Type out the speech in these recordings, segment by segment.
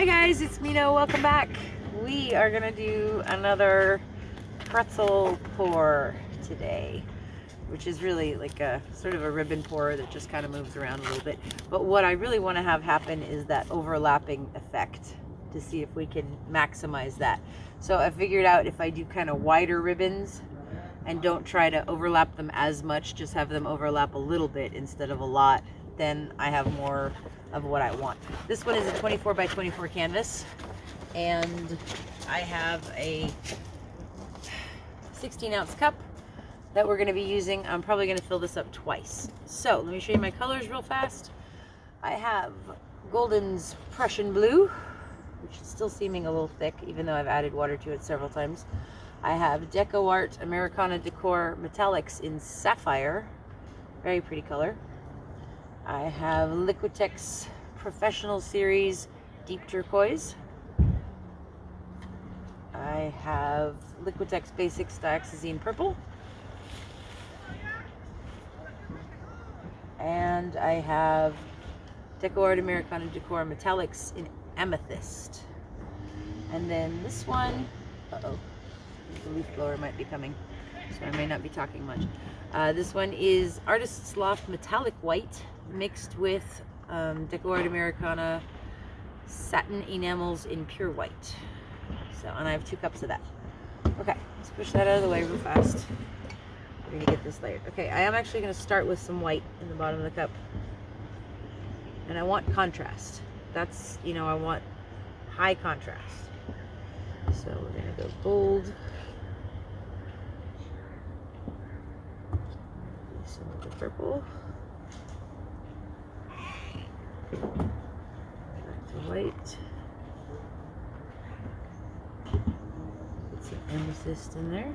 guys, it's Mina. Welcome back. We are gonna do another pretzel pour today, which is really like a sort of a ribbon pour that just kind of moves around a little bit. But what I really want to have happen is that overlapping effect to see if we can maximize that. So I figured out if I do kind of wider ribbons and don't try to overlap them as much, just have them overlap a little bit instead of a lot, then I have more of what I want. This one is a 24 by 24 canvas, and I have a 16-ounce cup that we're going to be using. I'm probably going to fill this up twice. So let me show you my colors real fast. I have Golden's Prussian Blue, which is still seeming a little thick, even though I've added water to it several times. I have DecoArt Americana Decor Metallics in Sapphire, very pretty color. I have Liquitex Professional Series Deep Turquoise. I have Liquitex Basics Dioxizne Purple. And I have DecoArt Americana Decor Metallics in Amethyst. And then this one, the leaf blower might be coming, so I may not be talking much. This one is Artist's Loft Metallic White mixed with DecoArt Americana Satin Enamels in Pure White. So, and I have 2 cups of that. Okay, let's push that out of the way real fast. We're gonna get this layered. Okay, I am actually gonna start with some white in the bottom of the cup. And I want contrast. That's, you know, I want high contrast. So we're gonna go gold. Some of the purple. Back to white. Put some amethyst in there.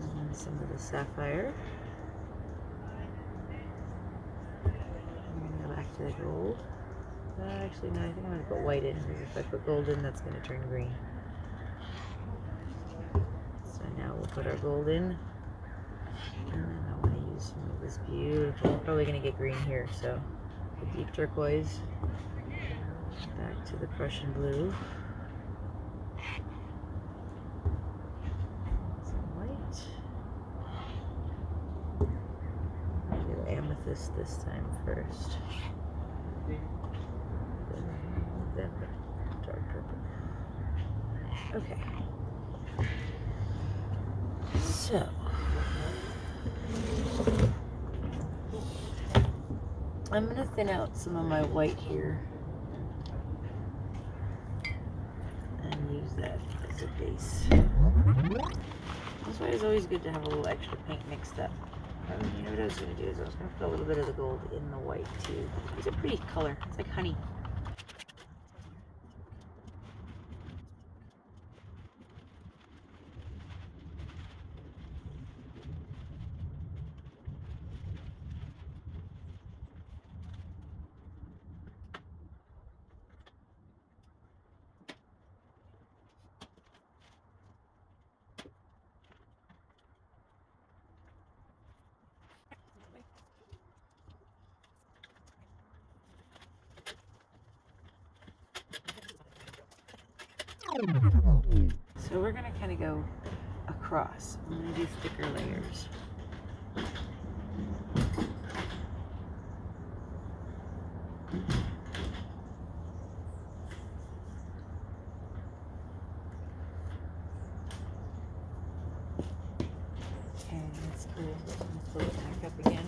And then some of the sapphire. I'm going to go back to the gold. Actually, no, I think I'm going to put white in, because if I put gold in, that's going to turn green. So now we'll put our gold in. And then I want to use some of this beautiful, I'm probably going to get green here, so the deep turquoise. Back to the Prussian blue. Some white. I'll do amethyst this time first. Then the dark purple. Okay. So I'm going to thin out some of my white here and use that as a base. That's why it's always good to have a little extra paint mixed up. You know what I was going to do is I was going to put a little bit of the gold in the white too. It's a pretty color. It's like honey. So we're going to kind of go across. I'm going to do thicker layers. Okay, that's good. I'm going to fill it back up again.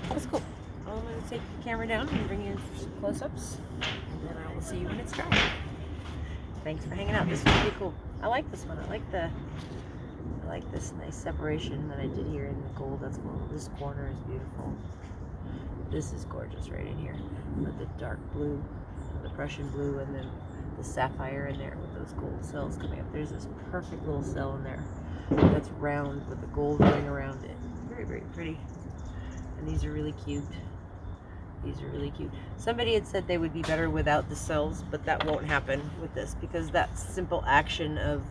That's cool. I'm going to take the camera down and bring you close-ups, and then I will see you when it's dry. Thanks for hanging out. This was pretty cool. I like this one. I like this nice separation that I did here in the gold. That's cool. This corner is beautiful. This is gorgeous right in here with the dark blue, the Prussian blue, and then the sapphire in there with those gold cells coming up. There's this perfect little cell in there that's round with the gold going around it. Very, very pretty. And these are really cute. These are really cute. Somebody had said they would be better without the cells, but that won't happen with this because that simple action of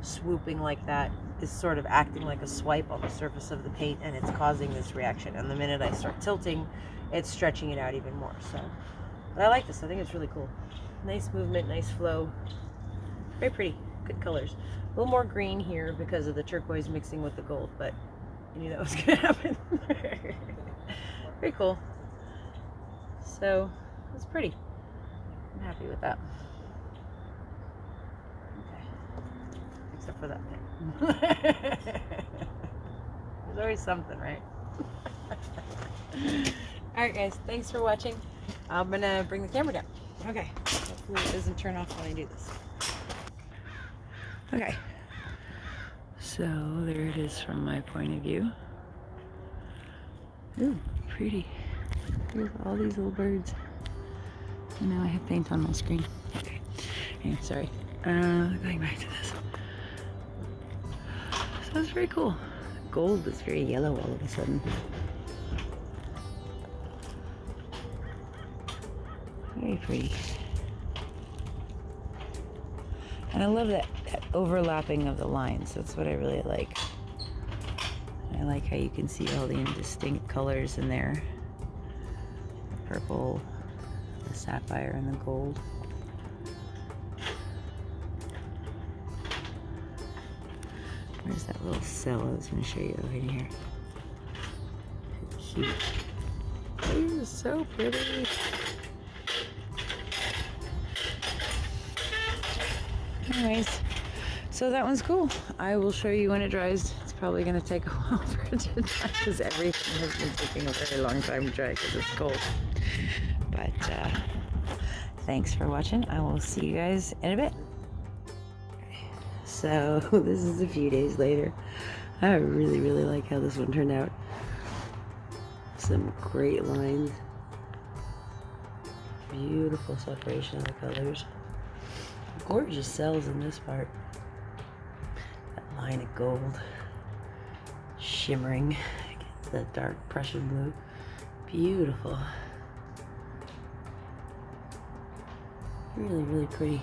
swooping like that is sort of acting like a swipe on the surface of the paint, and it's causing this reaction. And the minute I start tilting, it's stretching it out even more. So, but I like this. I think it's really cool. Nice movement, nice flow. Very pretty. Good colors. A little more green here because of the turquoise mixing with the gold, but you knew that was going to happen. Very cool. So, that's pretty. I'm happy with that. Okay. except for that thing. There's always something, right? Alright guys, thanks for watching. I'm gonna bring the camera down. Okay, hopefully it doesn't turn off when I do this. Okay, so there it is from my point of view. Ooh, pretty. There's all these little birds. And now I have paint on my screen. Okay, anyway, sorry. Going back to this. So that's very cool. Gold is very yellow all of a sudden. Very pretty. And I love that overlapping of the lines. That's what I really like. I like how you can see all the indistinct colors in there. The purple, the sapphire, and the gold. Where's that little cell I was going to show you right here? Cute. This is so pretty. Anyways, so that one's cool. I will show you when it dries. It's probably going to take a while for it to dry because everything has been taking a very long time to dry because it's cold. But thanks for watching. I will see you guys in a bit. So this is a few days later. I really like how this one turned out. Some great lines. Beautiful separation of the colors. Gorgeous cells in this part. That line of gold shimmering against that dark Prussian blue. Beautiful. Really pretty.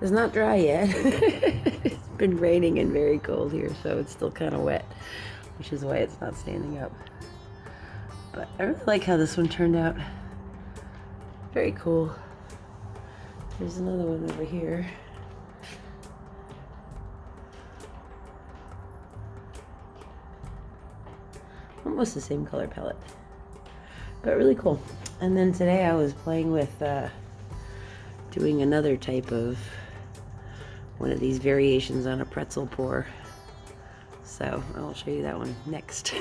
It's not dry yet. It's been raining and very cold here, so it's still kind of wet, which is why it's not standing up. But I really like how this one turned out. Very cool. There's another one over here. Almost the same color palette, but really cool. And then today I was playing with doing another type of one of these variations on a pretzel pour. So I'll show you that one next.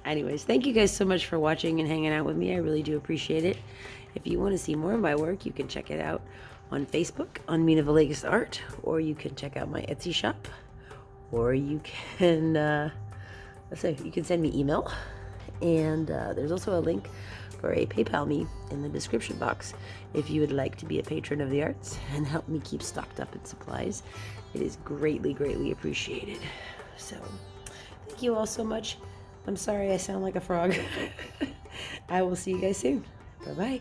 Anyways, thank you guys so much for watching and hanging out with me. I really do appreciate it. If you want to see more of my work, you can check it out on Facebook on Mina Villegas Art, or you can check out my Etsy shop, or you can you can send me email, and there's also a link for a PayPal me in the description box if you would like to be a patron of the arts and help me keep stocked up in supplies. It is greatly appreciated. So thank you all so much. I'm sorry I sound like a frog. I will see you guys soon. Bye bye.